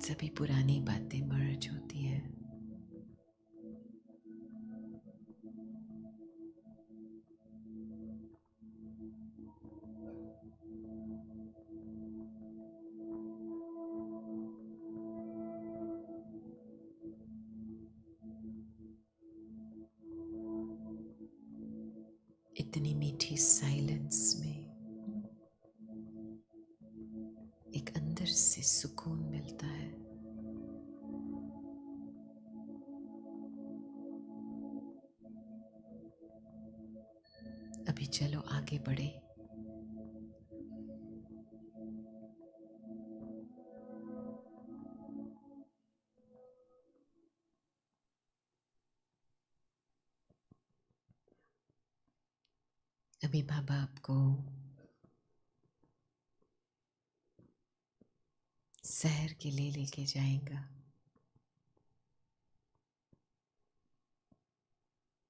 सभी पुरानी बातें मर्ज होती है। इतनी मीठी साइलेंस में एक अंदर से सुकून मिलता है। अभी चलो आगे बढ़े। अभी बाबा आपको सैर के लिए लेके जाएगा।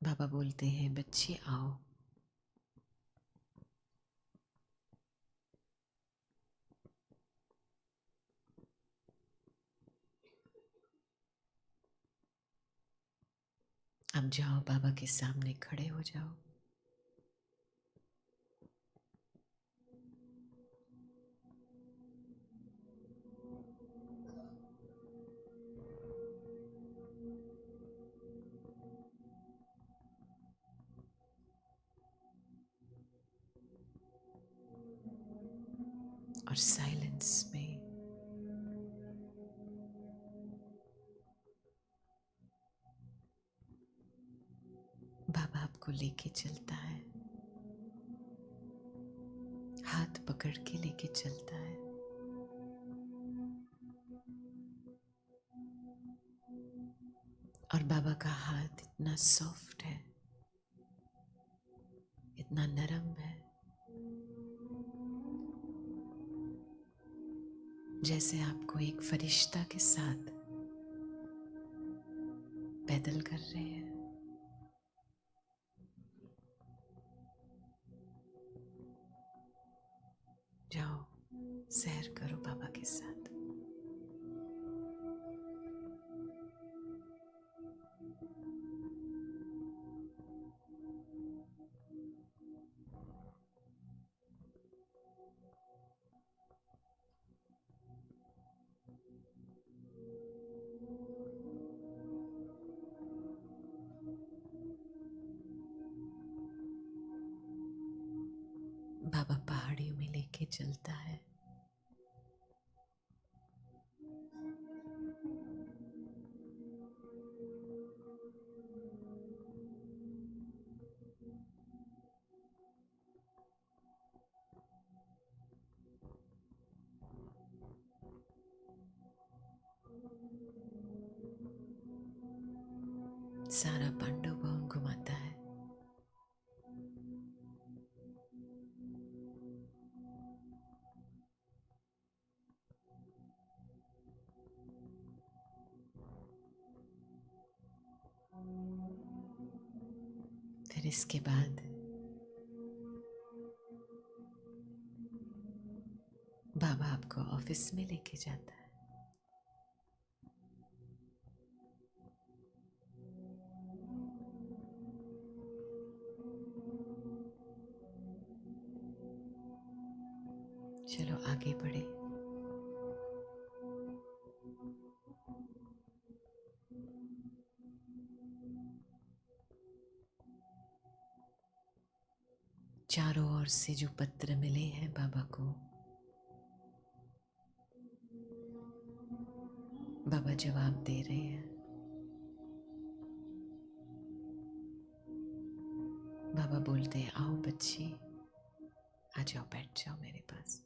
बाबा बोलते हैं, बच्चे आओ। अब जाओ, बाबा के सामने खड़े हो जाओ। और साइलेंस में बाबा आपको लेके चलता है, हाथ पकड़ के लेके चलता है। और बाबा का हाथ इतना सॉफ्ट है, इतना नरम है, जैसे आपको एक फरिश्ता के साथ पैदल कर रहे हैं। जाओ, सैर करो बाबा के साथ। बाबा पहाड़ियों में लेके चलता है। सारा पांडव भवन घुमाता है। फिर इसके बाद बाबा आपको ऑफिस में लेके जाता है। चलो आगे बढ़े। चारों ओर से जो पत्र मिले हैं बाबा को, बाबा जवाब दे रहे हैं। बाबा बोलते हैं, आओ बच्चे, आ जाओ, बैठ जाओ मेरे पास।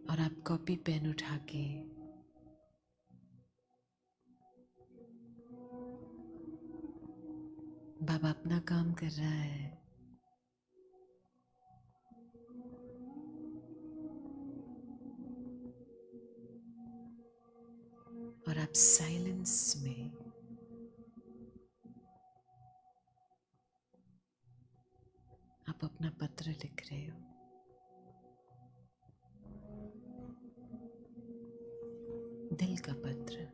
और आप कॉपी पेन उठा के बाबा अपना काम कर रहा है। और आप साइलेंस में आप अपना अपना पत्र लिख रहे हो। दिल का पत्र।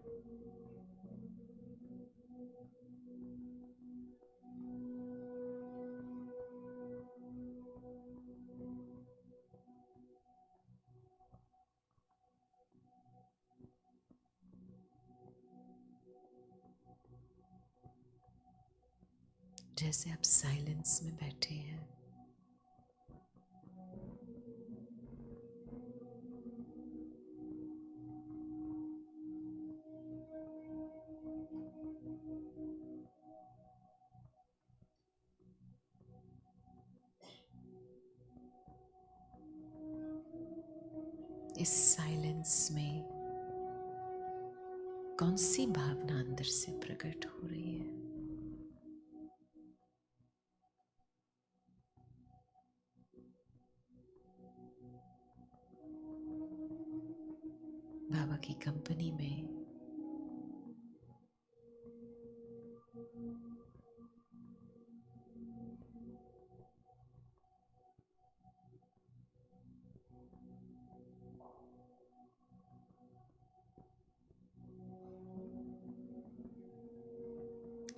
जैसे आप साइलेंस में बैठे हैं, इस साइलेंस में कौन सी भावना अंदर से प्रकट हो रही है? बाबा की कंपनी में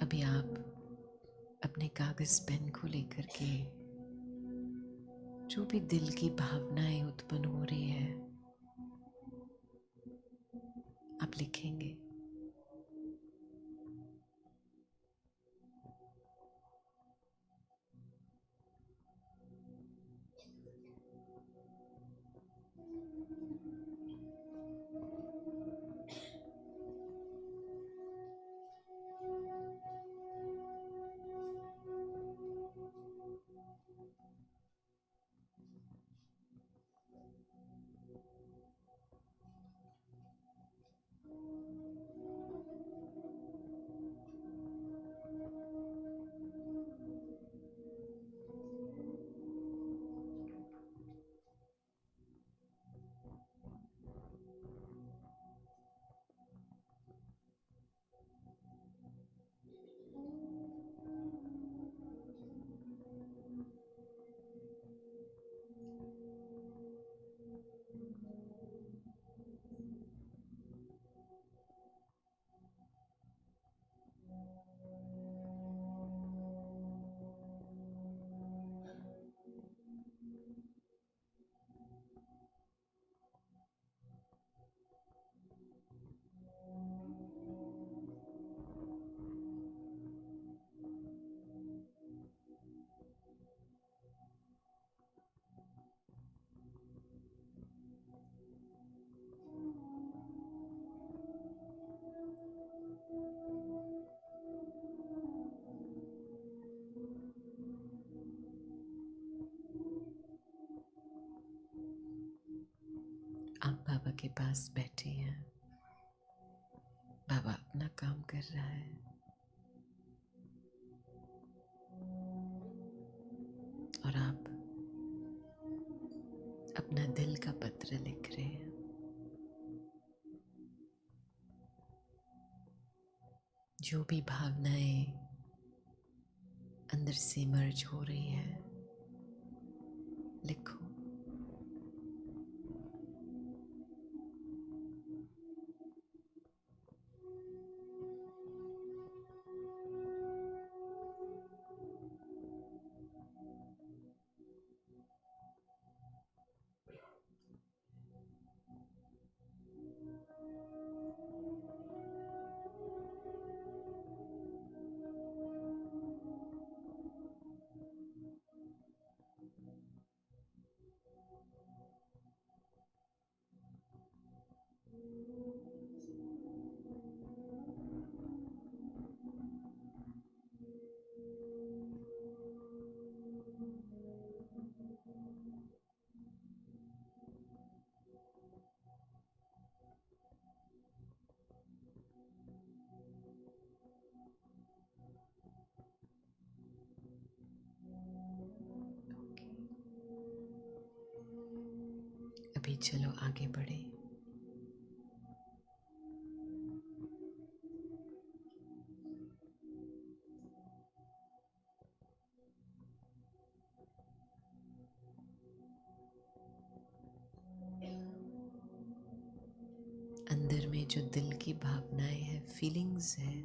अभी आप अपने कागज पेन को लेकर के जो भी दिल की भावनाएं उत्पन्न हो रही है, आप लिखेंगे। आप बाबा के पास बैठे हैं, बाबा अपना काम कर रहा है और आप अपना दिल का पत्र लिख रहे हैं। जो भी भावनाएं अंदर से मर्ज हो रही है, लिखो। अभी चलो आगे बढ़े। में जो दिल की भावनाएं हैं, फीलिंग्स है,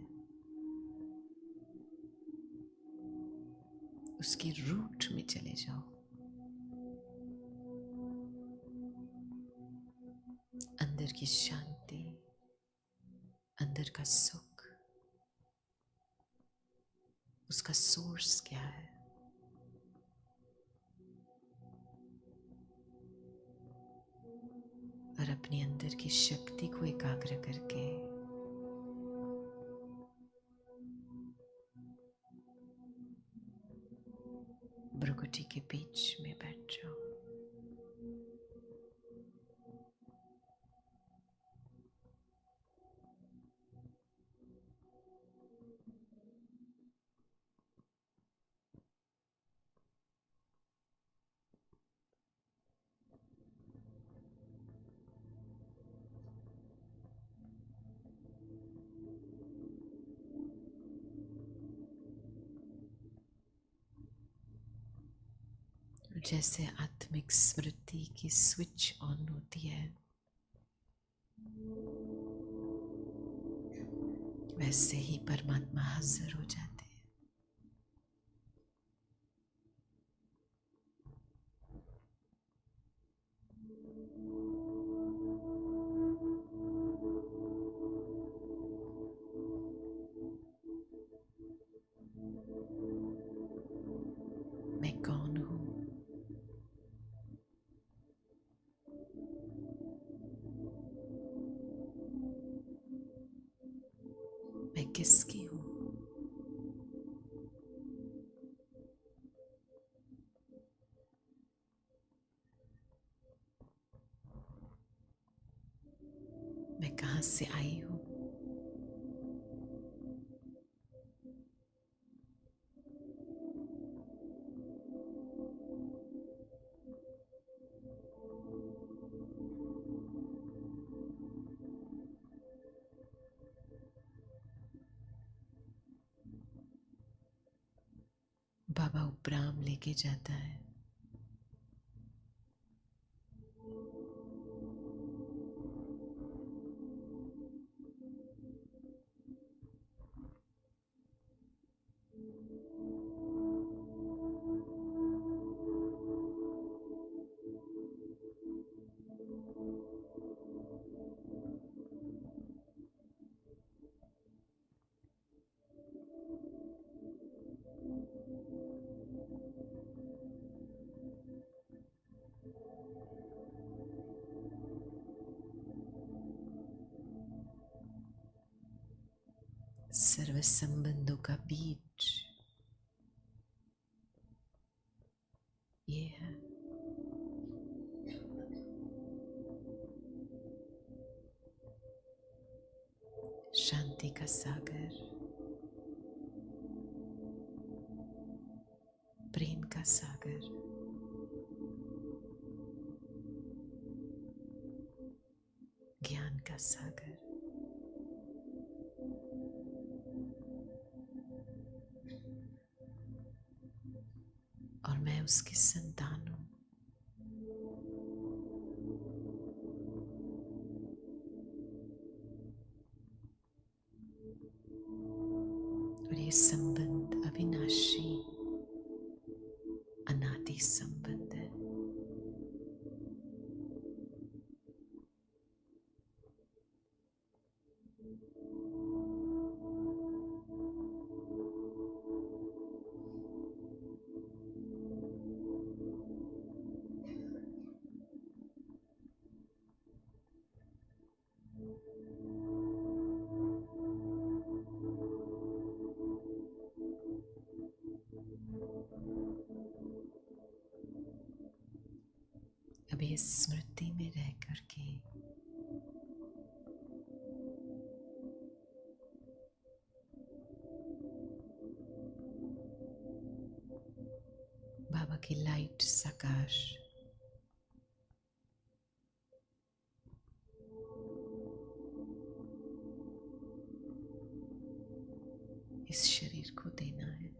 उसकी रूट में चले जाओ। अंदर की शांति, अंदर का सुख, उसका सोर्स क्या है? और अपने अंदर की शक्ति को एकाग्र करके भ्रुकुटी के बीच में बैठ जाओ। जैसे आत्मिक स्मृति की स्विच ऑन होती है, वैसे ही परमात्मा हाजिर हो जाते हैं। मैं कौन हूँ? मैं किसकी हूँ? मैं कहाँ से आई हूँ? बाबा उपराम लेके जाता है। सर्व संबंधों का बीज ये है। शांति का सागर, प्रेम का सागर, ज्ञान का सागर। और मैं उसकी संतान हूँ। और ये संबंध अविनाशी, अनादि संबंध है। अभी इस स्मृति में रह करके बाबा की लाइट सकाश इस शरीर को देना है।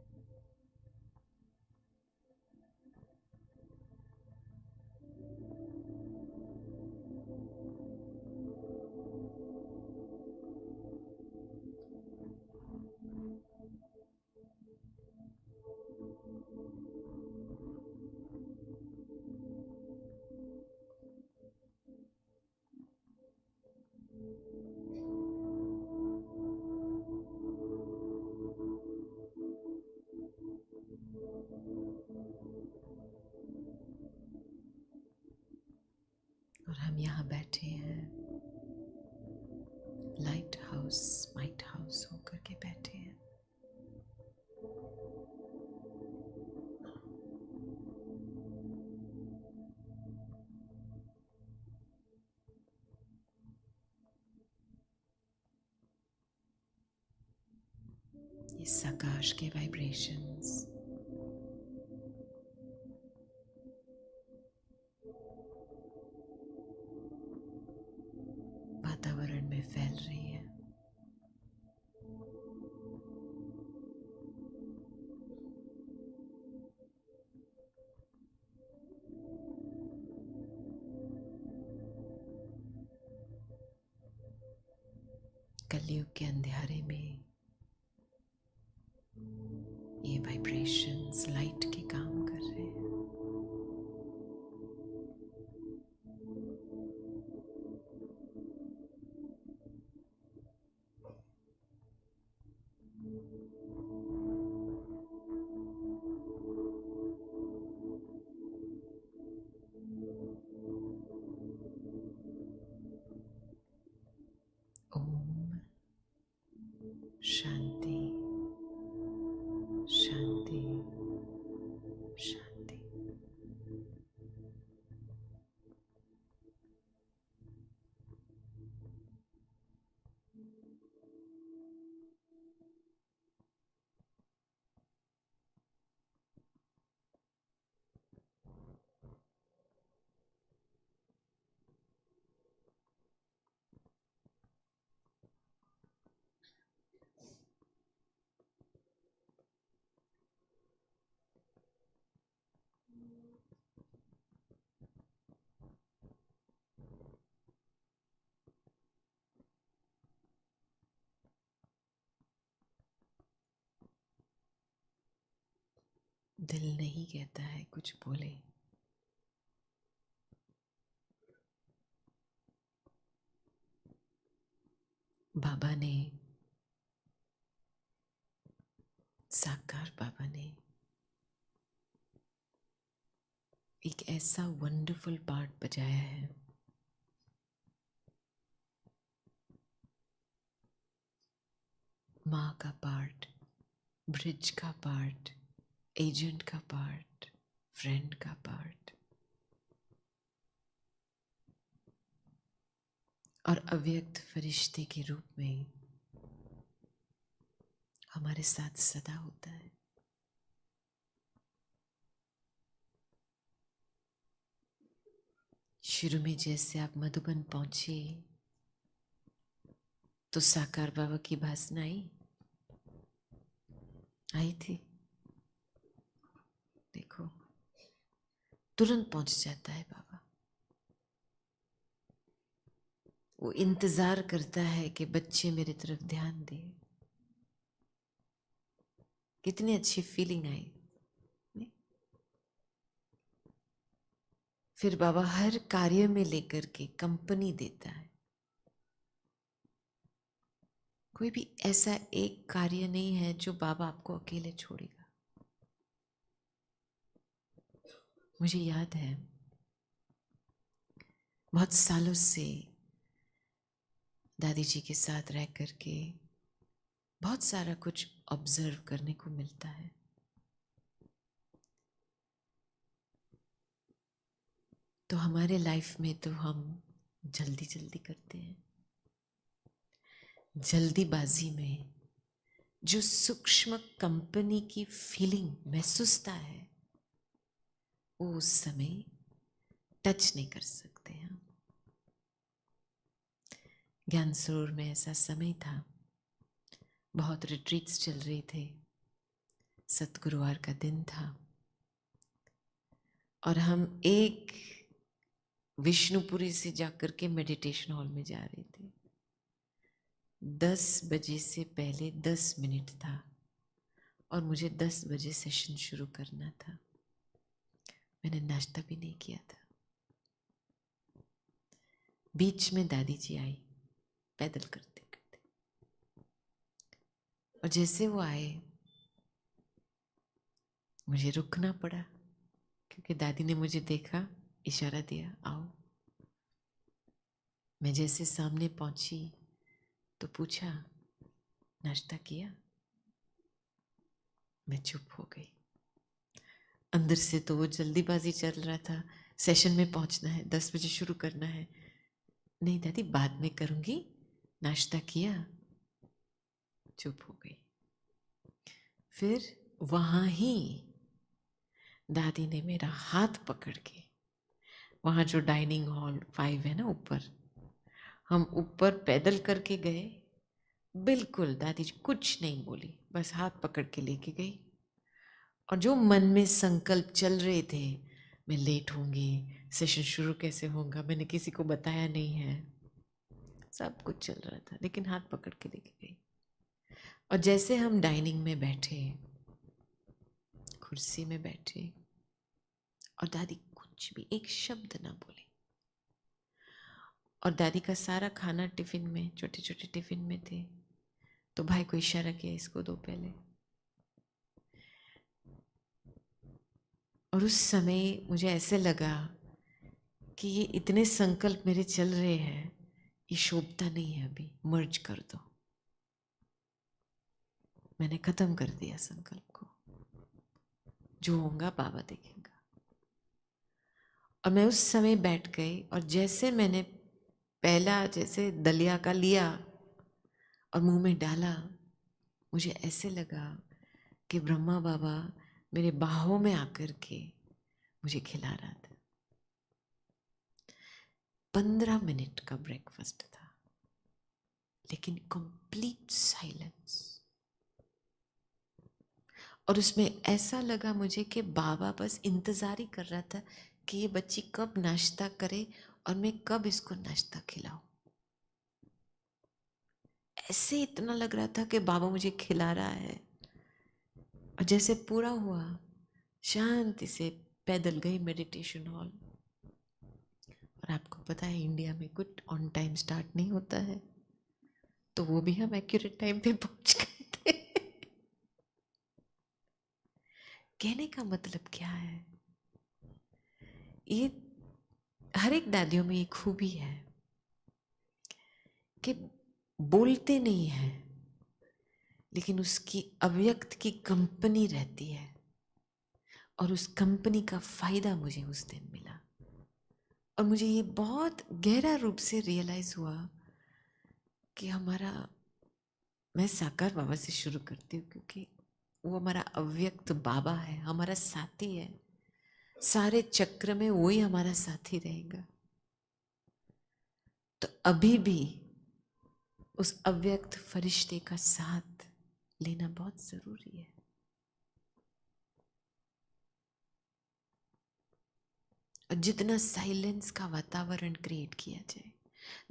हम यहाँ बैठे हैं, लाइट हाउस माइट हाउस होकर के बैठे हैं। इस आकाश के वाइब्रेशंस वातावरण में फैल रही है। कलयुग के अंधेरे में ये वाइब्रेशंस लाइट के काम कर रहे हैं। ओम शांति शांति शांति। दिल नहीं कहता है कुछ बोले, बाबा ने, साकार बाबा ने एक ऐसा वंडरफुल पार्ट बजाया है। माँ का पार्ट, ब्रिज का पार्ट, एजेंट का पार्ट, फ्रेंड का पार्ट और अव्यक्त फरिश्ते के रूप में हमारे साथ सदा होता है। शुरू में जैसे आप मधुबन पहुंचे तो साकार बाबा की भासना आई थी। देखो, तुरंत पहुंच जाता है बाबा। वो इंतजार करता है कि बच्चे मेरी तरफ ध्यान दे। कितनी अच्छी फीलिंग आई। फिर बाबा हर कार्य में लेकर के कंपनी देता है। कोई भी ऐसा एक कार्य नहीं है जो बाबा आपको अकेले छोड़ेगा। मुझे याद है बहुत सालों से दादी जी के साथ रह करके बहुत सारा कुछ ऑब्जर्व करने को मिलता है। तो हमारे लाइफ में तो हम जल्दी जल्दी करते हैं। जल्दीबाजी में जो सूक्ष्म कंपनी की फीलिंग महसूसता है वो उस समय टच नहीं कर सकते हम। ज्ञान सरोवर में ऐसा समय था, बहुत रिट्रीट्स चल रहे थे, सतगुरुवार का दिन था और हम एक विष्णुपुरी से जाकर के मेडिटेशन हॉल में जा रहे थे। 10 बजे से पहले 10 मिनट था और मुझे 10 बजे सेशन शुरू करना था। मैंने नाश्ता भी नहीं किया था। बीच में दादी जी आई पैदल करते करते, और जैसे वो आए मुझे रुकना पड़ा क्योंकि दादी ने मुझे देखा, इशारा दिया आओ। मैं जैसे सामने पहुंची तो पूछा, नाश्ता किया? मैं चुप हो गई। अंदर से तो वो जल्दीबाजी चल रहा था, सेशन में पहुंचना है, 10 बजे शुरू करना है। नहीं दादी, बाद में करूंगी, नाश्ता किया? चुप हो गई। फिर वहां ही दादी ने मेरा हाथ पकड़ के, वहां जो डाइनिंग हॉल 5 है ना ऊपर, हम ऊपर पैदल करके गए। बिल्कुल दादी जी कुछ नहीं बोली, बस हाथ पकड़ के लेके गई। और जो मन में संकल्प चल रहे थे, मैं लेट होंगी, सेशन शुरू कैसे होगा, मैंने किसी को बताया नहीं है, सब कुछ चल रहा था, लेकिन हाथ पकड़ के लेके गई। और जैसे हम डाइनिंग में बैठे, कुर्सी में बैठे, और दादी कुछ भी एक शब्द ना बोली, और दादी का सारा खाना टिफिन में, छोटे छोटे टिफिन में थे, तो भाई को इशारा किया, इसको दो पहले। और उस समय मुझे ऐसे लगा कि ये इतने संकल्प मेरे चल रहे हैं, ये शोभता नहीं है, अभी मर्ज कर दो। मैंने खत्म कर दिया संकल्प को, जो होगा बाबा देखेगा। और मैं उस समय बैठ गई, और जैसे मैंने पहला जैसे दलिया का लिया और मुंह में डाला, मुझे ऐसे लगा कि ब्रह्मा बाबा मेरे बाहों में आकर के मुझे खिला रहा था। 15 मिनट का ब्रेकफास्ट था, लेकिन कंप्लीट साइलेंस। और उसमें ऐसा लगा मुझे कि बाबा बस इंतजार ही कर रहा था कि ये बच्ची कब नाश्ता करे और मैं कब इसको नाश्ता खिलाऊं। ऐसे इतना लग रहा था कि बाबा मुझे खिला रहा है। और जैसे पूरा हुआ, शांति से पैदल गई मेडिटेशन हॉल। और आपको पता है इंडिया में कुछ ऑन टाइम स्टार्ट नहीं होता है, तो वो भी हम एक्यूरेट टाइम पे पहुंच गए थे। कहने का मतलब क्या है, ये हर एक दादियों में एक खूबी है कि बोलते नहीं है, लेकिन उसकी अव्यक्त की कंपनी रहती है, और उस कंपनी का फायदा मुझे उस दिन मिला। और मुझे ये बहुत गहरा रूप से रियलाइज हुआ कि हमारा, मैं साकार बाबा से शुरू करती हूँ क्योंकि वो हमारा अव्यक्त बाबा है, हमारा साथी है, सारे चक्र में वो ही हमारा साथी रहेगा। तो अभी भी उस अव्यक्त फरिश्ते का साथ लेना बहुत जरूरी है। और जितना साइलेंस का वातावरण क्रिएट किया जाए।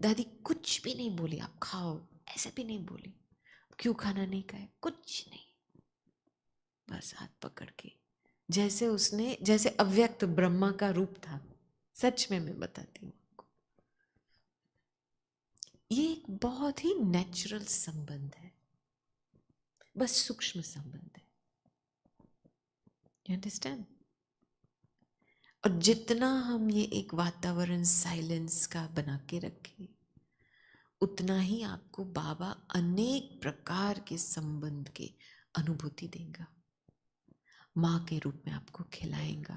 दादी कुछ भी नहीं बोली, आप खाओ, ऐसे भी नहीं बोली, क्यों खाना नहीं खाए, कुछ नहीं, बस हाथ पकड़ के, जैसे उसने, जैसे अव्यक्त ब्रह्मा का रूप था। सच में मैं बताती हूँ आपको, ये एक बहुत ही नेचुरल संबंध है, बस सूक्ष्म संबंध है। You understand? और जितना हम ये एक वातावरण साइलेंस का बना के रखें, उतना ही आपको बाबा अनेक प्रकार के संबंध के अनुभूति देगा। माँ के रूप में आपको खिलाएगा,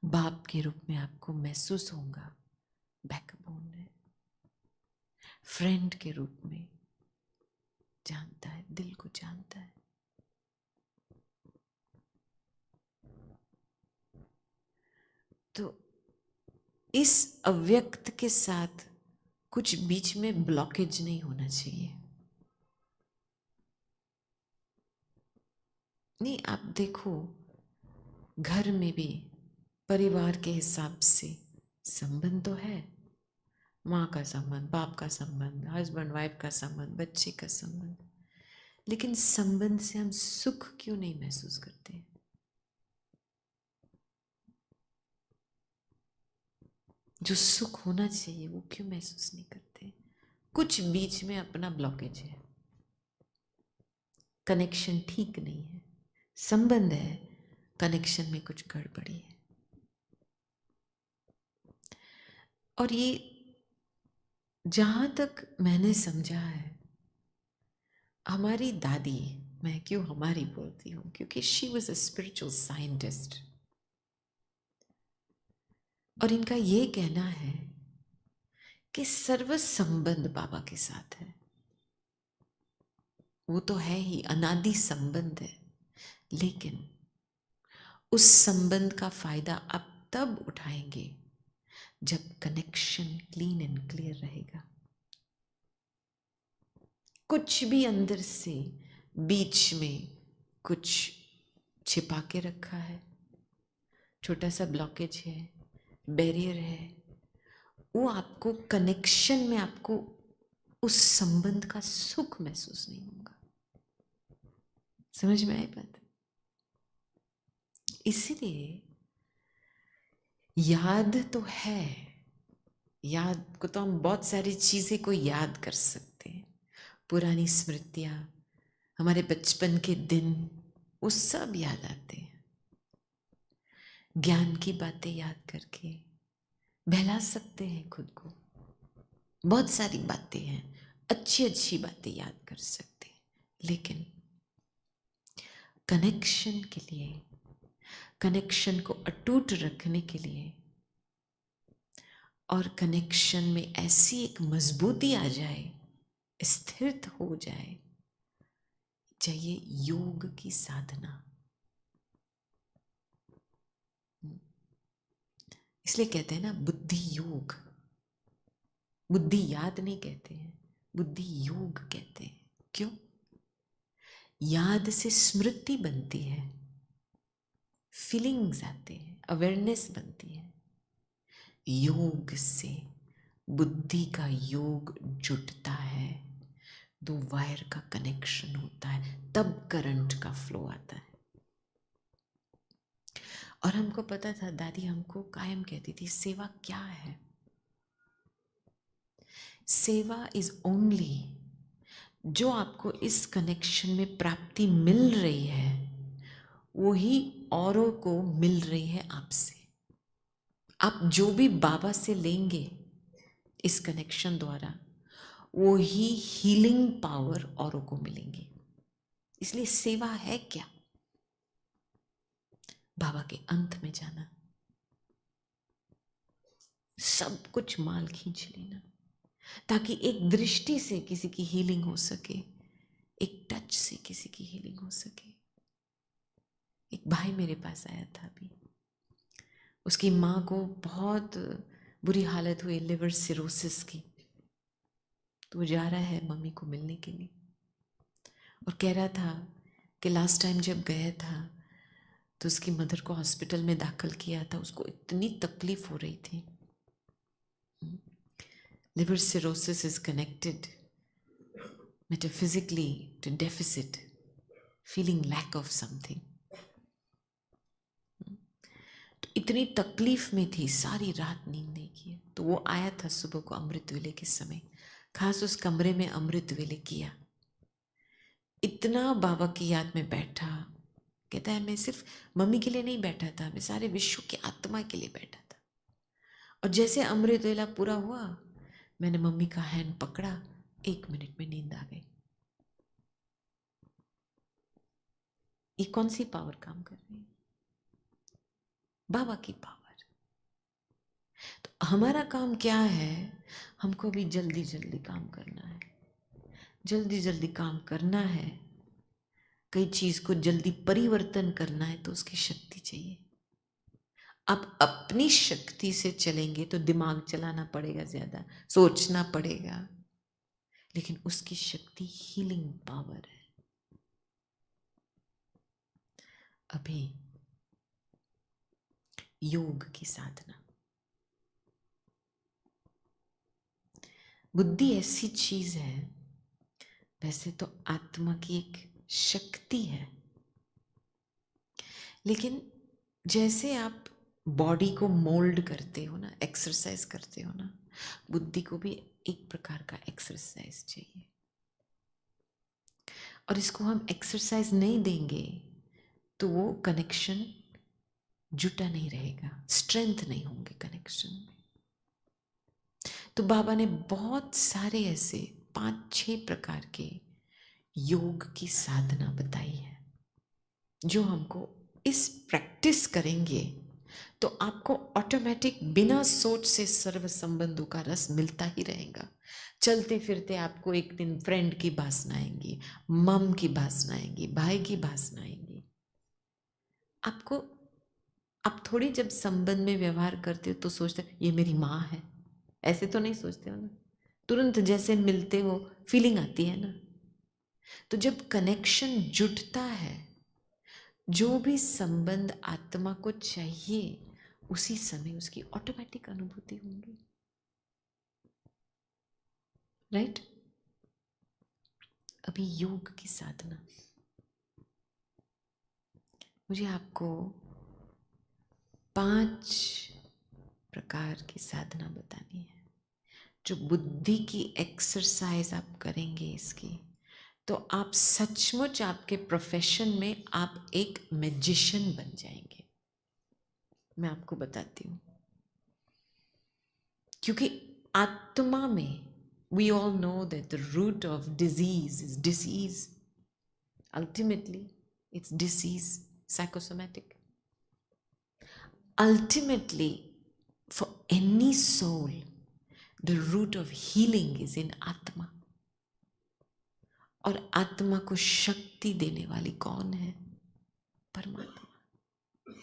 बाप के रूप में आपको महसूस होगा, बैकबोन है, फ्रेंड के रूप में जानता है, दिल को जानता है। तो इस अव्यक्त के साथ कुछ बीच में ब्लॉकेज नहीं होना चाहिए। नहीं, आप देखो घर में भी परिवार के हिसाब से संबंध तो है, माँ का संबंध, बाप का संबंध, हस्बैंड वाइफ का संबंध, बच्चे का संबंध, लेकिन संबंध से हम सुख क्यों नहीं महसूस करते? जो सुख होना चाहिए वो क्यों महसूस नहीं करते? कुछ बीच में अपना ब्लॉकेज है, कनेक्शन ठीक नहीं है, संबंध है, कनेक्शन में कुछ गड़बड़ी है। और ये जहां तक मैंने समझा है, हमारी दादी, मैं क्यों हमारी बोलती हूँ, क्योंकि she was a spiritual scientist, और इनका ये कहना है कि सर्व संबंध बाबा के साथ है। वो तो है ही, अनादि संबंध है, लेकिन उस संबंध का फायदा आप तब उठाएंगे जब कनेक्शन क्लीन एंड क्लियर रहेगा। कुछ भी अंदर से बीच में कुछ छिपा के रखा है, छोटा सा ब्लॉकेज है, बैरियर है, वो आपको कनेक्शन में, आपको उस संबंध का सुख महसूस नहीं होगा। समझ में आई बात? इसीलिए याद तो है, याद को तो हम बहुत सारी चीजें को याद कर सकते हैं, पुरानी स्मृतियां, हमारे बचपन के दिन, वो सब याद आते हैं। ज्ञान की बातें याद करके बहला सकते हैं खुद को, बहुत सारी बातें हैं, अच्छी अच्छी बातें याद कर सकते हैं, लेकिन कनेक्शन के लिए, कनेक्शन को अटूट रखने के लिए, और कनेक्शन में ऐसी एक मजबूती आ जाए, स्थिर हो जाए, चाहिए योग की साधना। इसलिए कहते हैं ना बुद्धि योग, बुद्धि याद नहीं कहते हैं, बुद्धि योग कहते हैं। क्यों? याद से स्मृति बनती है, फीलिंग्स आते हैं, अवेयरनेस बनती है। योग से बुद्धि का योग जुटता है, दो वायर का कनेक्शन होता है, तब करंट का फ्लो आता है। और हमको पता था, दादी हमको कायम कहती थी, सेवा क्या है? सेवा इज ओनली, जो आपको इस कनेक्शन में प्राप्ति मिल रही है वो ही औरों को मिल रही है आपसे। आप जो भी बाबा से लेंगे इस कनेक्शन द्वारा, वो ही हीलिंग पावर औरों को मिलेंगी। इसलिए सेवा है क्या? बाबा के अंत में जाना, सब कुछ माल खींच लेना, ताकि एक दृष्टि से किसी की हीलिंग हो सके, एक टच से किसी की हीलिंग हो सके। एक भाई मेरे पास आया था अभी, उसकी माँ को बहुत बुरी हालत हुई लिवर सिरोसिस की, तो वो जा रहा है मम्मी को मिलने के लिए, और कह रहा था कि लास्ट टाइम जब गया था तो उसकी मदर को हॉस्पिटल में दाखिल किया था, उसको इतनी तकलीफ हो रही थी। Liver cirrhosis is connected metaphysically to deficit, feeling lack of something. तो इतनी तकलीफ में थी, सारी रात नींद नहीं की, तो वो आया था सुबह को अमृत वेले के समय, खास उस कमरे में अमृत वेले किया। इतना बाबा की याद में बैठा, कहता है मैं सिर्फ मम्मी के लिए नहीं बैठा था, मैं सारे विश्व की आत्मा के लिए बैठा था। और जैसे अमृत वेला पूरा हुआ, मैंने मम्मी का हैंड पकड़ा, 1 मिनट में नींद आ गई। ये कौन सी पावर काम कर रही है? बाबा की पावर। तो हमारा काम क्या है? हमको भी जल्दी जल्दी काम करना है, जल्दी जल्दी काम करना है, कई चीज को जल्दी परिवर्तन करना है, तो उसकी शक्ति चाहिए। आप अपनी शक्ति से चलेंगे तो दिमाग चलाना पड़ेगा, ज्यादा सोचना पड़ेगा, लेकिन उसकी शक्ति हीलिंग पावर है। अभी योग की साधना, बुद्धि ऐसी चीज है, वैसे तो आत्मा की एक शक्ति है, लेकिन जैसे आप बॉडी को मोल्ड करते हो ना, एक्सरसाइज करते हो ना, बुद्धि को भी एक प्रकार का एक्सरसाइज चाहिए। और इसको हम एक्सरसाइज नहीं देंगे तो वो कनेक्शन जुटा नहीं रहेगा, स्ट्रेंथ नहीं होंगे कनेक्शन में। तो बाबा ने बहुत सारे ऐसे 5-6 प्रकार के योग की साधना बताई है, जो हमको इस प्रैक्टिस करेंगे तो आपको ऑटोमेटिक बिना सोच से सर्व संबंधों का रस मिलता ही रहेगा। चलते फिरते आपको एक दिन फ्रेंड की वासना आएंगी, मम की वासना आएंगी, भाई की वासना आएंगी। आपको आप थोड़ी जब संबंध में व्यवहार करते हो तो सोचते हो ये मेरी माँ है, ऐसे तो नहीं सोचते हो ना। तुरंत जैसे मिलते हो फीलिंग आती है ना। तो जब कनेक्शन जुटता है, जो भी संबंध आत्मा को चाहिए उसी समय उसकी ऑटोमेटिक अनुभूति होगी। राइट? अभी योग की साधना, मुझे आपको 5 प्रकार की साधना बतानी है, जो बुद्धि की एक्सरसाइज आप करेंगे इसकी, तो आप सचमुच आपके प्रोफेशन में आप एक मैजिशियन बन जाएंगे। मैं आपको बताती हूँ, क्योंकि आत्मा में we all know that the root of disease is disease. Ultimately, it's disease, psychosomatic. Ultimately, for any soul, the root of healing is in आत्मा। और आत्मा को शक्ति देने वाली कौन है? परमात्मा।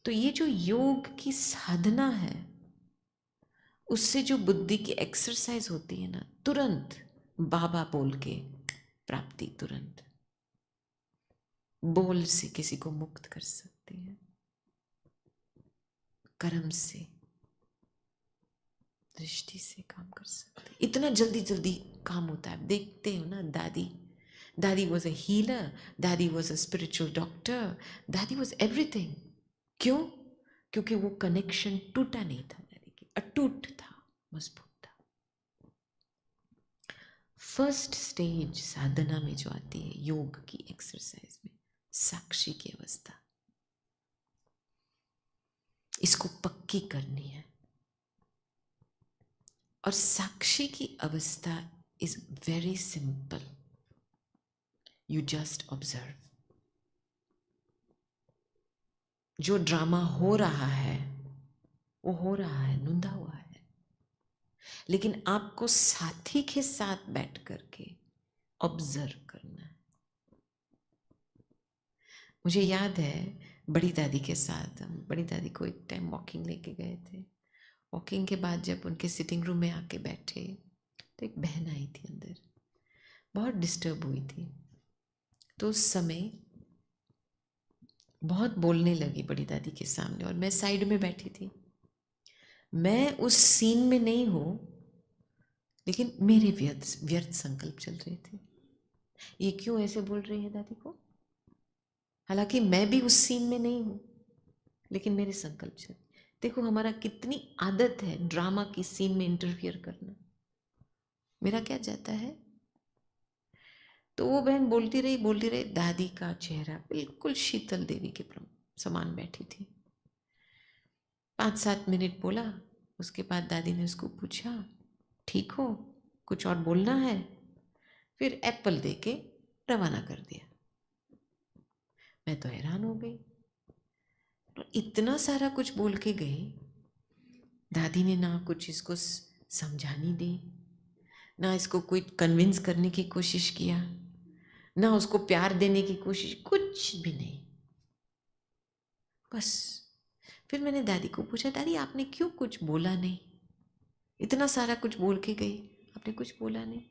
तो ये जो योग की साधना है, उससे जो बुद्धि की एक्सरसाइज होती है ना, तुरंत बाबा बोल के प्राप्ति, तुरंत बोल से किसी को मुक्त कर सकते हैं, कर्म से, दृष्टि से काम कर सकते हैं। इतना जल्दी जल्दी काम होता है। देखते हो ना, दादी वॉज अ हीलर, दादी वॉज अ स्पिरिचुअल डॉक्टर, दादी वॉज एवरीथिंग। क्यों? क्योंकि वो कनेक्शन टूटा नहीं था, दादी की अटूट था, मजबूत था। फर्स्ट स्टेज साधना में जो आती है योग की एक्सरसाइज में, साक्षी की अवस्था, इसको पक्की करनी है। और साक्षी की अवस्था is very simple, you just observe. जो ड्रामा हो रहा है वो हो रहा है, नुंदा हुआ है, लेकिन आपको साथी के साथ बैठ करके ऑब्जर्व करना है। मुझे याद है बड़ी दादी के साथ, हम बड़ी दादी को एक टाइम वॉकिंग लेके गए थे। वॉकिंग के बाद जब उनके सिटिंग रूम में आके बैठे तो एक बहन आई थी अंदर, बहुत डिस्टर्ब हुई थी। तो उस समय बहुत बोलने लगी बड़ी दादी के सामने, और मैं साइड में बैठी थी। मैं उस सीन में नहीं हूँ, लेकिन मेरे व्यर्थ संकल्प चल रहे थे। ये क्यों ऐसे बोल रही है दादी को? हालांकि मैं भी उस सीन में नहीं हूँ, लेकिन मेरे संकल्प चल। देखो हमारा कितनी आदत है ड्रामा की सीन में इंटरफियर करना। मेरा क्या जाता है? तो वो बहन बोलती रही, दादी का चेहरा बिल्कुल शीतल देवी के समान बैठी थी। 5-7 मिनट बोला, उसके बाद दादी ने उसको पूछा, ठीक हो, कुछ और बोलना है? फिर एप्पल दे के रवाना कर दिया। मैं तो हैरान हो गई, तो इतना सारा कुछ बोल के गई। दादी ने ना कुछ इसको समझानी दी, ना इसको कोई कन्विंस करने की कोशिश किया, ना उसको प्यार देने की कोशिश, कुछ भी नहीं। बस फिर मैंने दादी को पूछा, दादी आपने क्यों कुछ बोला नहीं? इतना सारा कुछ बोल के गई, आपने कुछ बोला नहीं?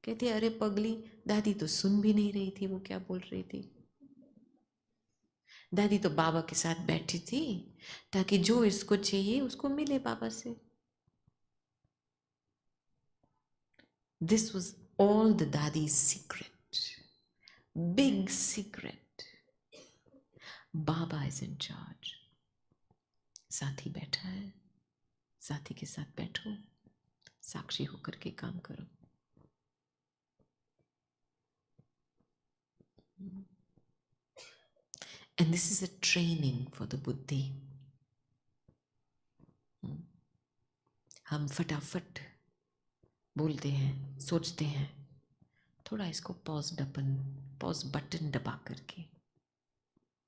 कहती अरे पगली, दादी तो सुन भी नहीं रही थी वो क्या बोल रही थी। दादी तो बाबा के साथ बैठी थी ताकि जो इसको चाहिए उसको मिले बाबा से। दिस वॉज ऑल द दादी secret, big secret. Baba is in charge. साथी बैठा है, साथी के साथ बैठो, साक्षी होकर के काम करो। And this is a training for the buddhi. हम फटाफट बोलते हैं, सोचते हैं। थोड़ा इसको पॉज बटन दबा करके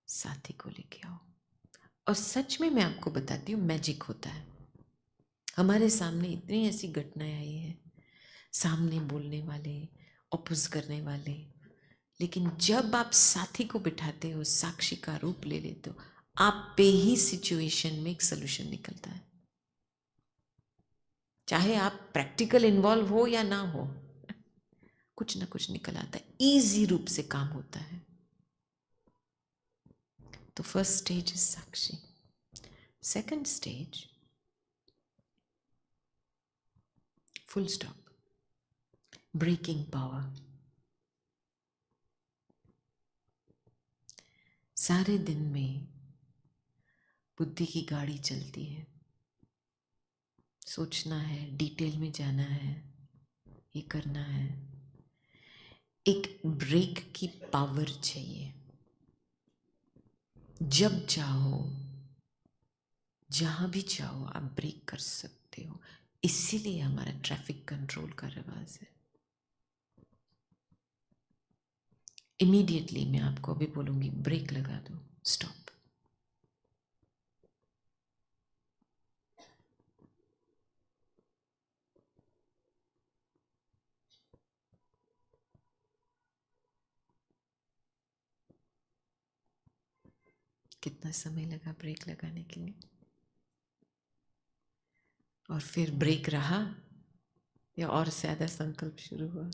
साथी को लेके आओ। और सच में मैं आपको बताती हूँ, मैजिक होता है। हमारे सामने इतनी ऐसी घटनाएं आई हैं, सामने बोलने वाले, अपोज करने वाले, लेकिन जब आप साथी को बिठाते हो, साक्षी का रूप ले लेते हो, आप पे ही सिचुएशन में एक सोल्यूशन निकलता है। चाहे आप प्रैक्टिकल इन्वॉल्व हो या ना हो, कुछ ना कुछ निकल आता है, इजी रूप से काम होता है। तो first stage is sakshi. Second stage, full stop, breaking power. सारे दिन में बुद्धि की गाड़ी चलती है, सोचना है, डिटेल में जाना है, ये करना है। एक ब्रेक की पावर चाहिए। जब चाहो, जहां भी चाहो, आप ब्रेक कर सकते हो। इसीलिए हमारा ट्रैफिक कंट्रोल का रिवाज है। इमीडिएटली मैं आपको अभी बोलूंगी, ब्रेक लगा दो, स्टॉप। कितना समय लगा ब्रेक लगाने के लिए? और फिर ब्रेक रहा या और ज्यादा संकल्प शुरू हुआ?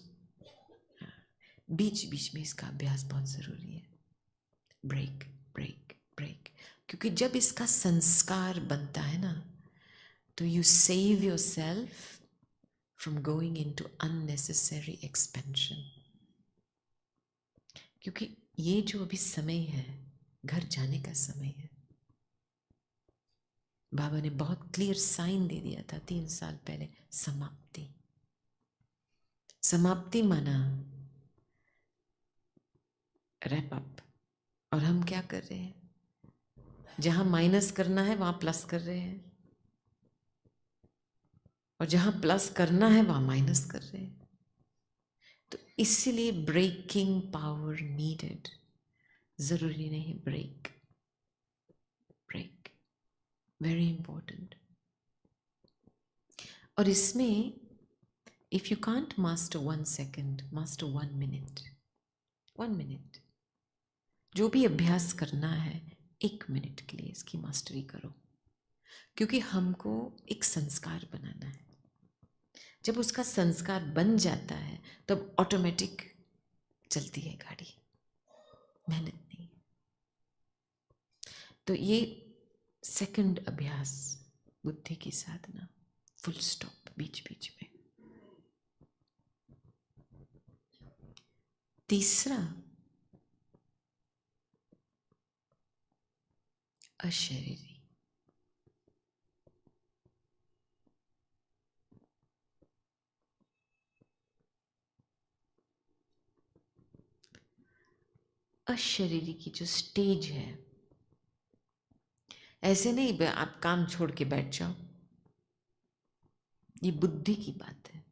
बीच बीच में इसका अभ्यास बहुत जरूरी है। ब्रेक ब्रेक ब्रेक, क्योंकि जब इसका संस्कार बनता है ना, तो you save yourself from going into unnecessary expansion. क्योंकि ये जो अभी समय है, घर जाने का समय है। बाबा ने बहुत क्लियर साइन दे दिया था 3 साल पहले, समाप्ति। समाप्ति माना रैप अप। और हम क्या कर रहे हैं? जहां माइनस करना है वहां प्लस कर रहे हैं, और जहां प्लस करना है वहां माइनस कर रहे हैं। तो इसीलिए ब्रेकिंग पावर नीडेड। जरूरी नहीं ब्रेक, ब्रेक वेरी इंपॉर्टेंट। और इसमें if you can't master 1 second, master 1 minute. 1 minute जो भी अभ्यास करना है, 1 मिनट के लिए इसकी मास्टरी करो। क्योंकि हमको एक संस्कार बनाना है। जब उसका संस्कार बन जाता है, तब ऑटोमेटिक चलती है गाड़ी, मेहनत नहीं। तो ये सेकंड अभ्यास, बुद्धि की साधना, फुल स्टॉप बीच बीच में। तीसरा, अशरीरी। अशरीरी की जो स्टेज है, ऐसे नहीं आप काम छोड़ के बैठ जाओ। ये बुद्धि की बात है।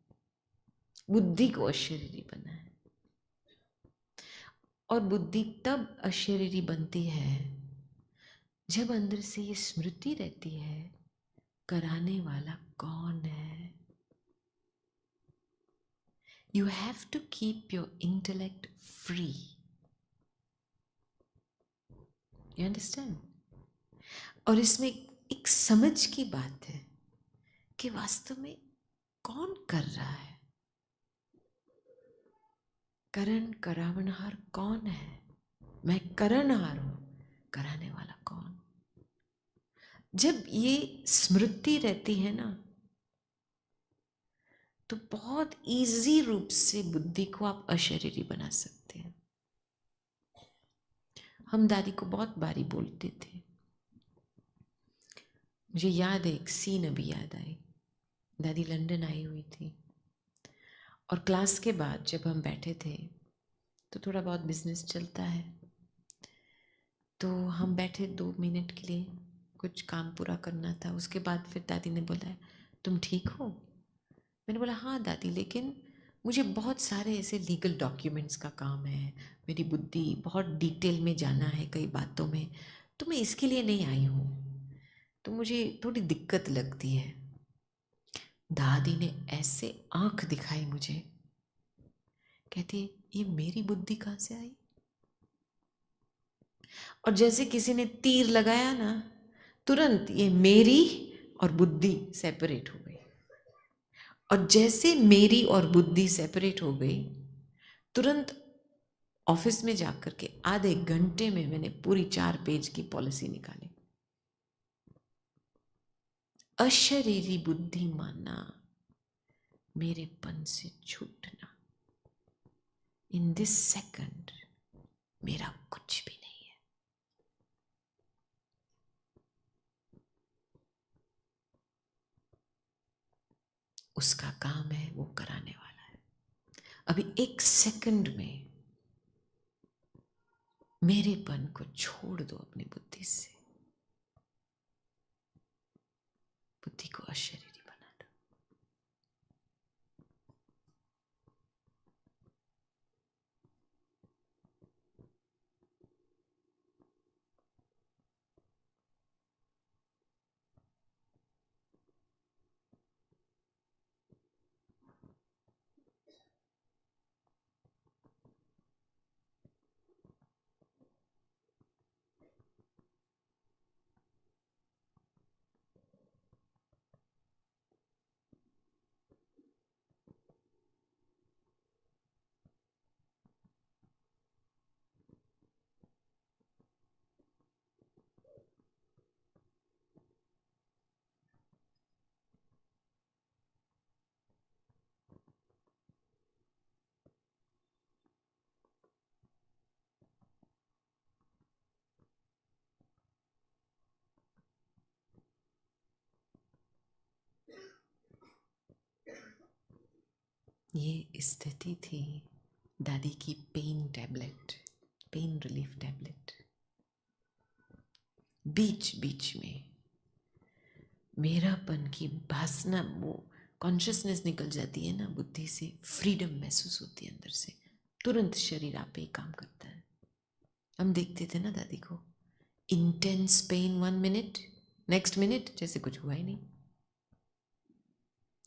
बुद्धि को अशरीरी बना है। और बुद्धि तब अशरीरी बनती है जब अंदर से ये स्मृति रहती है, कराने वाला कौन है। You have to keep your intellect free. You understand? और इसमें एक समझ की बात है कि वास्तव में कौन कर रहा है। करण करावनहार कौन है? मैं करणहार हूं, कराने वाला कौन? जब ये स्मृति रहती है ना, तो बहुत इजी रूप से बुद्धि को आप अशरीरी बना सकते हैं। हम दादी को बहुत बारी बोलते थे। मुझे याद है, एक सीन अभी याद आई। दादी लंदन आई हुई थी, और क्लास के बाद जब हम बैठे थे, तो थोड़ा बहुत बिजनेस चलता है, तो हम बैठे 2 मिनट के लिए, कुछ काम पूरा करना था। उसके बाद फिर दादी ने बोला, तुम ठीक हो? मैंने बोला हाँ दादी, लेकिन मुझे बहुत सारे ऐसे लीगल डॉक्यूमेंट्स का काम है, मेरी बुद्धि बहुत डिटेल में जाना है कई बातों में, तो मैं इसके लिए नहीं आई हूँ, तो मुझे थोड़ी दिक्कत लगती है। दादी ने ऐसे आंख दिखाई मुझे, कहती ये मेरी बुद्धि कहाँ से आई? और जैसे किसी ने तीर लगाया ना, तुरंत ये मेरी और बुद्धि सेपरेट हो गई। और जैसे मेरी और बुद्धि सेपरेट हो गई, तुरंत ऑफिस में जाकर के आधे घंटे में मैंने पूरी 4 पेज की पॉलिसी निकाली। अशरीरी बुद्धि मानना, मेरेपन से छूटना, इन दिस सेकंड मेरा कुछ भी नहीं है। उसका काम है, वो कराने वाला है। अभी 1 सेकंड में मेरेपन को छोड़ दो अपनी बुद्धि से, बुद्धि को अशरीरी बना दो। ये स्थिति थी दादी की pain tablet, pain relief tablet. बीच बीच में मेरापन की भासना, वो कॉन्शियसनेस निकल जाती है ना बुद्धि से, फ्रीडम महसूस होती है अंदर से, तुरंत शरीर आप ही काम करता है। हम देखते थे ना दादी को, intense pen 1 minute, next minute जैसे कुछ हुआ ही नहीं।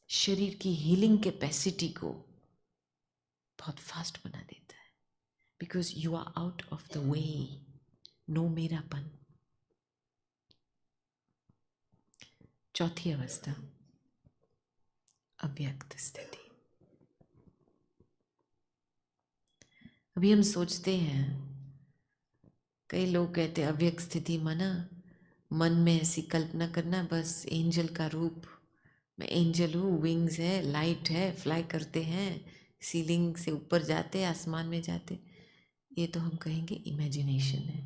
शरीर की हीलिंग कैपेसिटी को बहुत फास्ट बना देता है, because you are out of the way, no मेरापन। चौथी अवस्था, अव्यक्त स्थिति। अभी हम सोचते हैं, कई लोग कहते हैं अव्यक्त स्थिति माना मन में ऐसी कल्पना करना, बस एंजल का रूप, मैं एंजल हूँ, विंग्स है, लाइट है, फ्लाई करते हैं, सीलिंग से ऊपर जाते, आसमान में जाते। ये तो हम कहेंगे इमेजिनेशन है।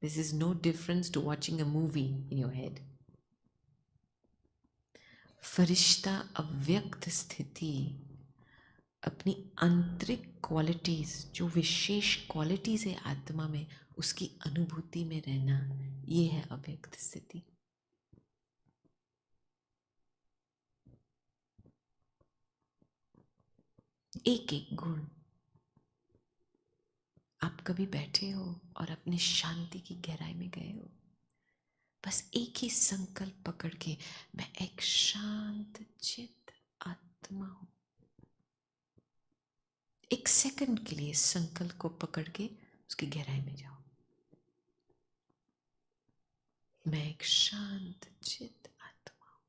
This is no difference to watching a movie in your head. फरिश्ता अव्यक्त स्थिति अपनी आंतरिक क्वालिटीज, जो विशेष क्वालिटीज है आत्मा में, उसकी अनुभूति में रहना, ये है अव्यक्त स्थिति। एक एक गुण। आप कभी बैठे हो और अपनी शांति की गहराई में गए हो, बस एक ही संकल्प पकड़ के, मैं एक शांत चित्त आत्मा हूं। 1 सेकंड के लिए संकल्प को पकड़ के उसकी गहराई में जाओ, मैं एक शांत चित्त आत्मा हूं।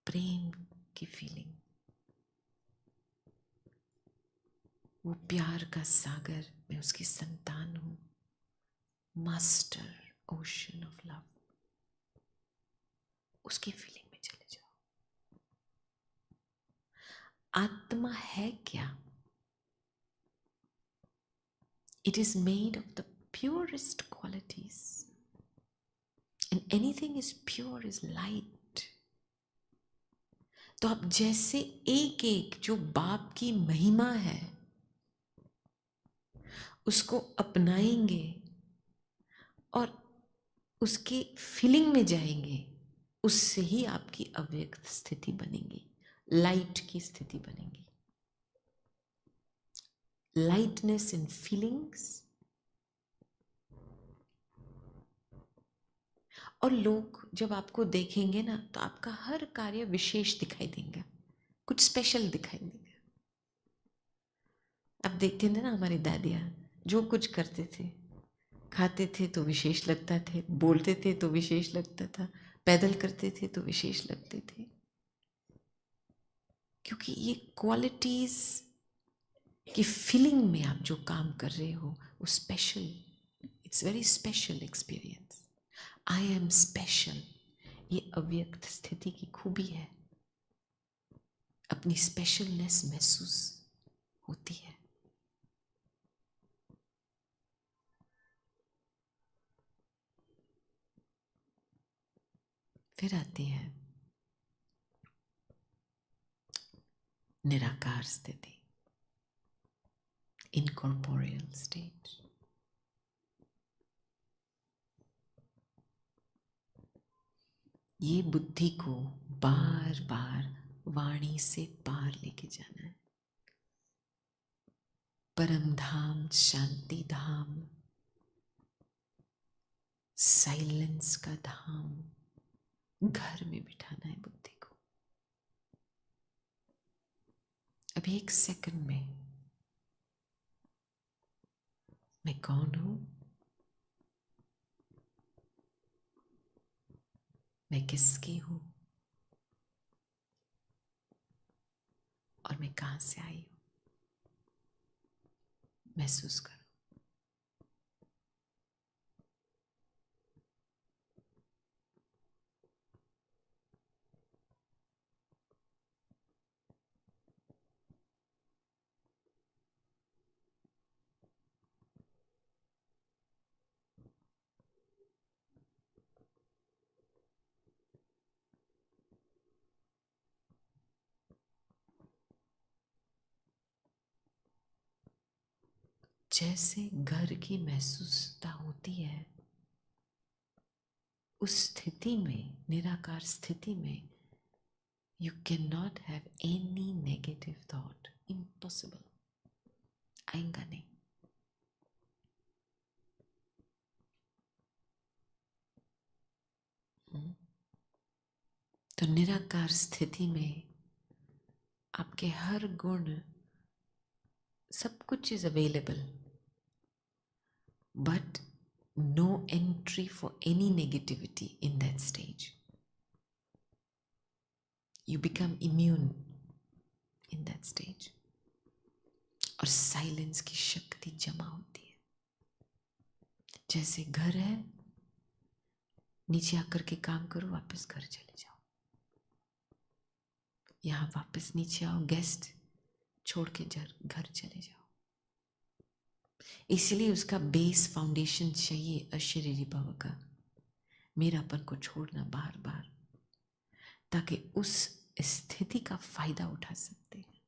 प्रेम की फीलिंग, वो प्यार का सागर, मैं उसकी संतान हूं, मास्टर ओशन ऑफ लव, उसकी फीलिंग में चले जाओ। आत्मा है क्या? It is made of the purest qualities. And anything is pure is light. तो आप जैसे एक एक जो बाप की महिमा है उसको अपनाएंगे और उसके फीलिंग में जाएंगे, उससे ही आपकी अव्यक्त स्थिति बनेगी, लाइट की स्थिति बनेगी. लाइटनेस इन फीलिंग्स. और लोग जब आपको देखेंगे ना तो आपका हर कार्य विशेष दिखाई देगा, कुछ स्पेशल दिखाई देगा. आप देखते थे ना हमारी दादियाँ जो कुछ करते थे, खाते थे तो विशेष लगता थे, बोलते थे तो विशेष लगता था, पैदल करते थे तो विशेष लगते थे. क्योंकि ये क्वालिटीज की फीलिंग में आप जो काम कर रहे हो वो special, it's very special experience. I am special, ये अव्यक्त स्थिति की खूबी है. अपनी स्पेशलनेस महसूस होती है. फिर आती है निराकार स्थिति, इनकॉर्पोरियल स्टेट. ये बुद्धि को बार बार वाणी से पार लेके जाना है. परम धाम, शांति धाम, साइलेंस का धाम घर में बिठाना है बुद्धि को. अभी एक सेकंड में मैं कौन हूं, मैं किसकी हूं और मैं कहां से आई हूं, महसूस करो. जैसे घर की महसूसता होती है उस स्थिति में, निराकार स्थिति में, you can not have any negative thought. Impossible, आएगा नहीं. तो निराकार स्थिति में आपके हर गुण, सब कुछ is available, but no entry for any negativity in that stage. You become immune in that stage. और साइलेंस की शक्ति जमा होती है. जैसे घर है, नीचे आकर के काम करो, वापस घर चले जाओ. यहाँ वापस नीचे आओ, गेस्ट छोड़ के घर चले जाओ. इसलिए उसका बेस फाउंडेशन चाहिए अशरीरी भव का, मेरापन को छोड़ना बार बार, ताकि उस स्थिति का फायदा उठा सकते हैं.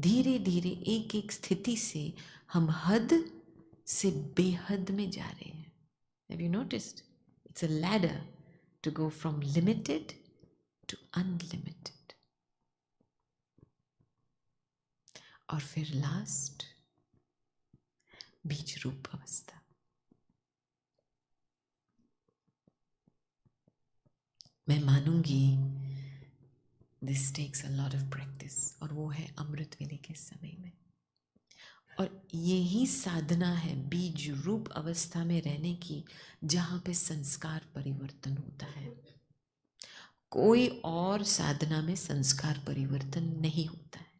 धीरे धीरे एक एक स्थिति से हम हद से बेहद में जा रहे हैं. Have you noticed? It's a ladder to go from limited to unlimited. और फिर लास्ट बीज रूप अवस्था. मैं मानूंगी this takes a lot of practice, और वो है अमृत वेले के समय में. और यही साधना है बीज रूप अवस्था में रहने की, जहां पे संस्कार परिवर्तन होता है. कोई और साधना में संस्कार परिवर्तन नहीं होता है.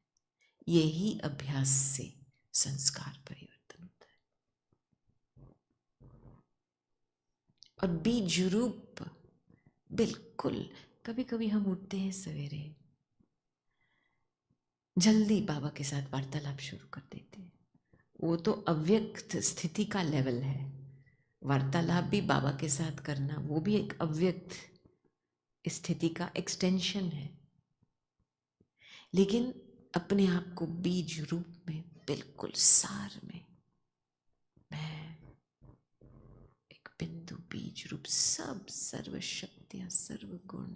यही अभ्यास से संस्कार परिवर्तन होता है. और बीज रूप बिल्कुल, कभी कभी हम उठते हैं सवेरे, जल्दी बाबा के साथ वार्तालाप शुरू कर देते हैं. वो तो अव्यक्त स्थिति का लेवल है। वार्तालाप भी बाबा के साथ करना, वो भी एक अव्यक्त स्थिति का एक्सटेंशन है। लेकिन अपने आप को बीज रूप में, बिल्कुल सार में, मैं एक बिंदु बीज रूप, सब सर्व शक्तियां, सर्व गुण,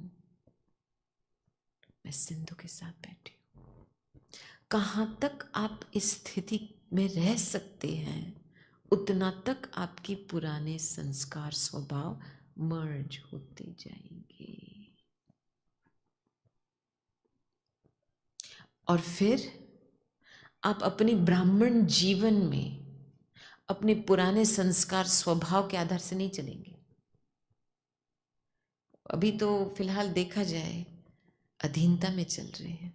मैं सिंधु के साथ बैठी हूं। कहां तक आप इस स्थिति में रह सकते हैं, उतना तक आपकी पुराने संस्कार स्वभाव मर्ज होते जाएंगे। और फिर आप अपनी ब्राह्मण जीवन में अपने पुराने संस्कार स्वभाव के आधार से नहीं चलेंगे। अभी तो फिलहाल देखा जाए अधीनता में चल रहे हैं।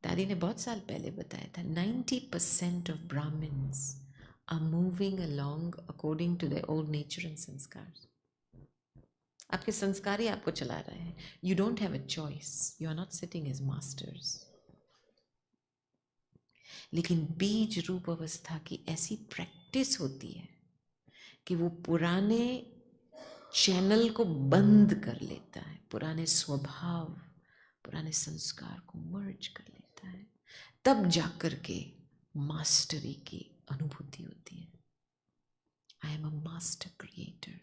दादी ने बहुत साल पहले बताया था 90% of Brahmans are moving along according to their old nature and sanskar. आपके संस्कार ही आपको चला रहे हैं। You don't have a choice, you are not sitting as masters. लेकिन बीज रूप अवस्था की ऐसी प्रैक्टिस होती है कि वो पुराने चैनल को बंद कर लेता है, पुराने स्वभाव, पुराने संस्कार को मर्ज कर लेता है। तब जाकर के मास्टरी की अनुभूति होती है। I am a master creator.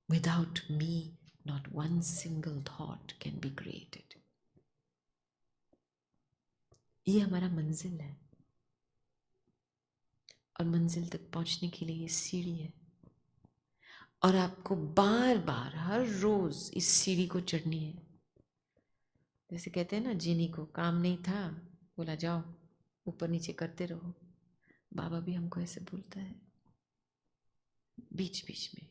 Without me not one single thought can be created. ये हमारा मंजिल है, और मंजिल तक पहुंचने के लिए ये सीढ़ी है। और आपको बार बार हर रोज इस सीढ़ी को चढ़नी है। जैसे कहते हैं ना, जीनी को काम नहीं था, बोला जाओ ऊपर नीचे करते रहो। बाबा भी हमको ऐसे बोलता है, बीच बीच में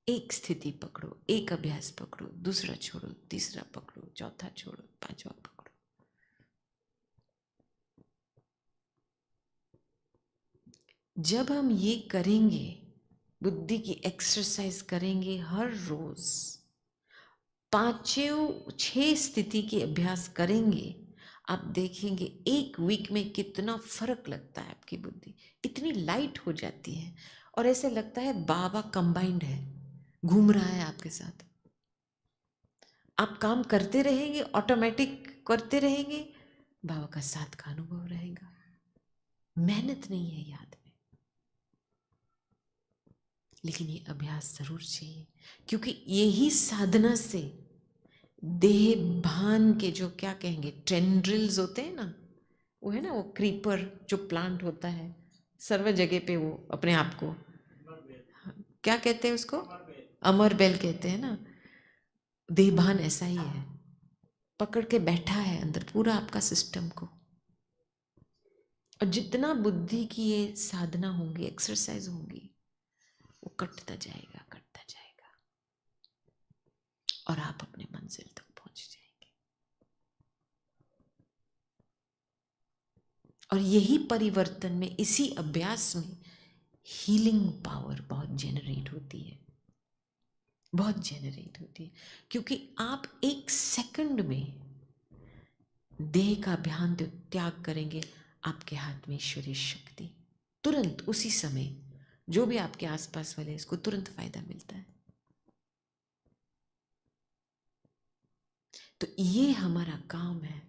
एक स्थिति पकड़ो, एक अभ्यास पकड़ो, दूसरा छोड़ो, तीसरा पकड़ो, चौथा छोड़ो, पांचवा पकड़ो। जब हम ये करेंगे, बुद्धि की एक्सरसाइज करेंगे हर रोज, पांचों 6 स्थिति की अभ्यास करेंगे, आप देखेंगे एक वीक में कितना फर्क लगता है। आपकी बुद्धि इतनी लाइट हो जाती है, और ऐसे लगता है बाबा कंबाइंड है, घूम रहा है आपके साथ। आप काम करते रहेंगे, ऑटोमेटिक करते रहेंगे, बाबा का साथ का अनुभव रहेगा। मेहनत नहीं है याद में, लेकिन ये अभ्यास जरूर चाहिए, क्योंकि यही साधना से देह भान के जो क्या कहेंगे टेंड्रिल्स होते हैं ना, वो है ना, वो क्रीपर जो प्लांट होता है सर्व जगह पे, वो अपने आप को क्या कहते हैं उसको, अमर बेल कहते हैं ना। देह भान ऐसा ही है, पकड़ के बैठा है अंदर पूरा आपका सिस्टम को। और जितना बुद्धि की ये साधना होंगी, एक्सरसाइज होंगी, वो कटता जाएगा, कटता जाएगा, और आप अपने मंजिल तक पहुंच जाएंगे। और यही परिवर्तन में, इसी अभ्यास में हीलिंग पावर बहुत जेनरेट होती है, बहुत जेनरेट होती है। क्योंकि आप एक सेकंड में देह का ध्यान त्याग करेंगे, आपके हाथ में ईश्वरीय शक्ति, तुरंत उसी समय जो भी आपके आसपास वाले, इसको तुरंत फायदा मिलता है। तो ये हमारा काम है।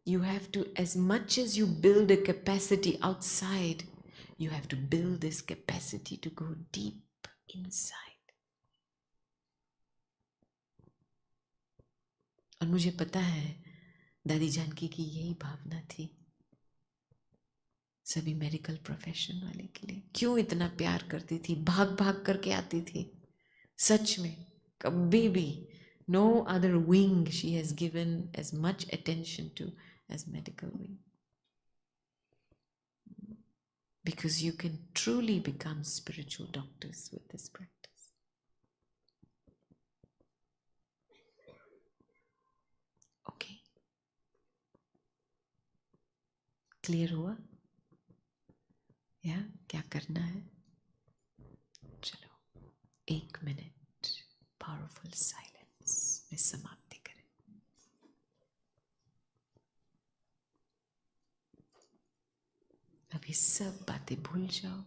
You have to, as much as you build a capacity outside, you have to build this capacity to go deep inside. और मुझे पता है दादी जानकी की यही भावना थी सभी मेडिकल प्रोफेशन वाले के लिए। क्यों इतना प्यार करती थी, भाग भाग करके आती थी। सच में कभी भी no other wing she has given as much attention to as medical wing, because you can truly become spiritual doctors with this practice. Okay, clear हुआ या क्या करना है? चलो 1 मिनट पावरफुल साइलेंस में समाप्ति करें। बातें भूल जाओ।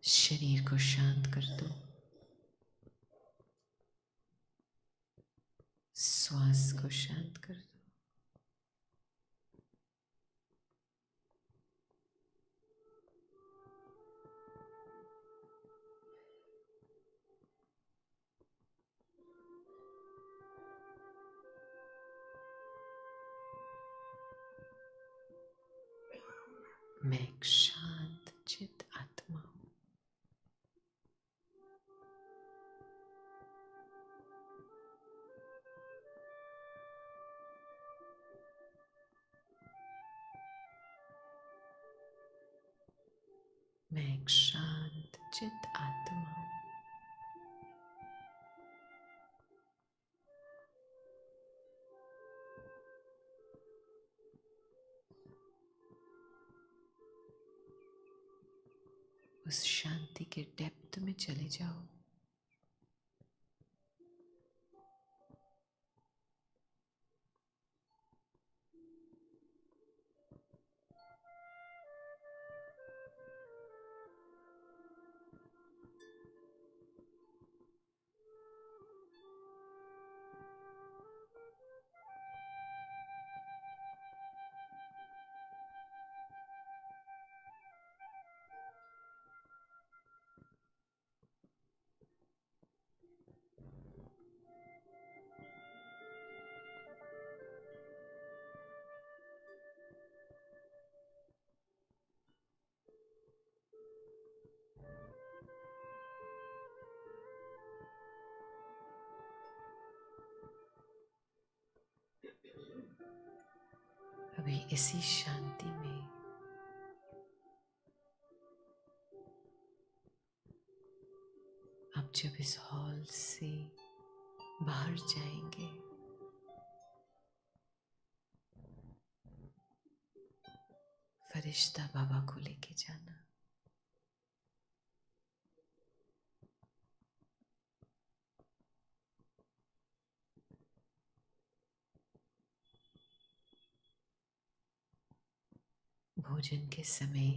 शरीर को शांत कर दो, श्वास को शांत कर दो। मैं एक शांत चित आत्मा हूं। मैं एक शांत चित आत्मा हूं। उस शांति के डेप्थ में चले जाओ। अभी इसी शांति में आप जब इस हॉल से बाहर जाएंगे, फरिश्ता बाबा को लेके जाना। भोजन के समय